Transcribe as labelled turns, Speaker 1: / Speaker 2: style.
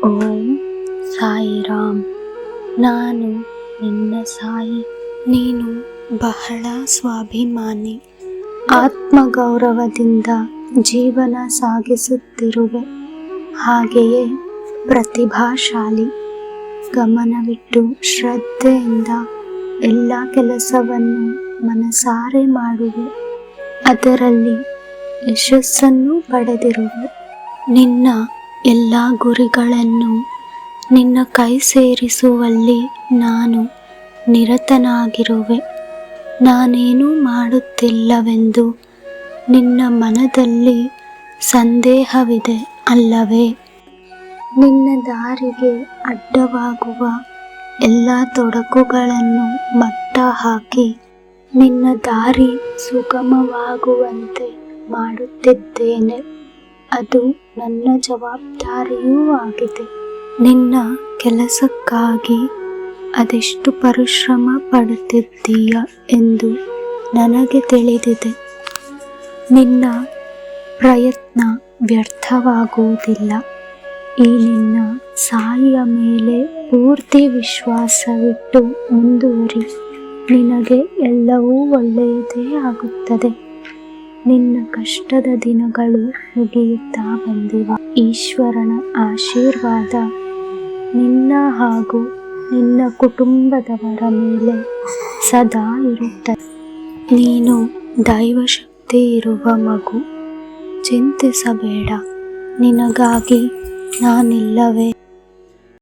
Speaker 1: ಓಂ ಸಾಯಿರಾಮ್. ನಾನು ನಿನ್ನ ಸಾಯಿ. ನೀನು ಬಹಳ ಸ್ವಾಭಿಮಾನಿ, ಆತ್ಮಗೌರವದಿಂದ ಜೀವನ ಸಾಗಿಸುತ್ತಿರುವೆ. ಹಾಗೆಯೇ ಪ್ರತಿಭಾಶಾಲಿ. ಗಮನವಿಟ್ಟು ಶ್ರದ್ಧೆಯಿಂದ ಎಲ್ಲ ಕೆಲಸವನ್ನು ಮನಸಾರೆ ಮಾಡುವೆ. ಅದರಲ್ಲಿ ಯಶಸ್ಸನ್ನು ಪಡೆದಿರುವೆ. ನಿನ್ನ ಎಲ್ಲ ಗುರಿಗಳನ್ನು ನಿನ್ನ ಕೈ ಸೇರಿಸುವಲ್ಲಿ ನಾನು ನಿರತನಾಗಿರುವೆ. ನಾನೇನೂ ಮಾಡುತ್ತಿಲ್ಲವೆಂದು ನಿನ್ನ ಮನದಲ್ಲಿ ಸಂದೇಹವಿದೆ ಅಲ್ಲವೇ? ನಿನ್ನ ದಾರಿಗೆ ಅಡ್ಡವಾಗುವ ಎಲ್ಲ ತೊಡಕುಗಳನ್ನು ಮಟ್ಟ ಹಾಕಿ ನಿನ್ನ ದಾರಿ ಸುಗಮವಾಗುವಂತೆ ಮಾಡುತ್ತಿದ್ದೇನೆ. ಅದು ನನ್ನ ಜವಾಬ್ದಾರಿಯೂ ಆಗಿದೆ. ನಿನ್ನ ಕೆಲಸಕ್ಕಾಗಿ ಅದೆಷ್ಟು ಪರಿಶ್ರಮ ಪಡುತ್ತಿದ್ದೀಯ ಎಂದು ನನಗೆ ತಿಳಿದಿದೆ. ನಿನ್ನ ಪ್ರಯತ್ನ ವ್ಯರ್ಥವಾಗುವುದಿಲ್ಲ. ಈ ನಿನ್ನ ಸಾಯಿಯ ಮೇಲೆ ಪೂರ್ತಿ ವಿಶ್ವಾಸವಿಟ್ಟು ಮುಂದುವರಿ. ನಿನಗೆ ಎಲ್ಲವೂ ಒಳ್ಳೆಯದೇ ಆಗುತ್ತದೆ. ನಿನ್ನ ಕಷ್ಟದ ದಿನಗಳು ಮುಗಿಯುತ್ತಾ ಬಂದಿವೆ. ಈಶ್ವರನ ಆಶೀರ್ವಾದ ನಿನ್ನ ಹಾಗೂ ನಿನ್ನ ಕುಟುಂಬದವರ ಮೇಲೆ ಸದಾ ಇರುತ್ತದೆ. ನೀನು ದೈವಶಕ್ತಿ ಇರುವ ಮಗು. ಚಿಂತಿಸಬೇಡ. ನಿನಗಾಗಿ ನಾನಿಲ್ಲವೇ?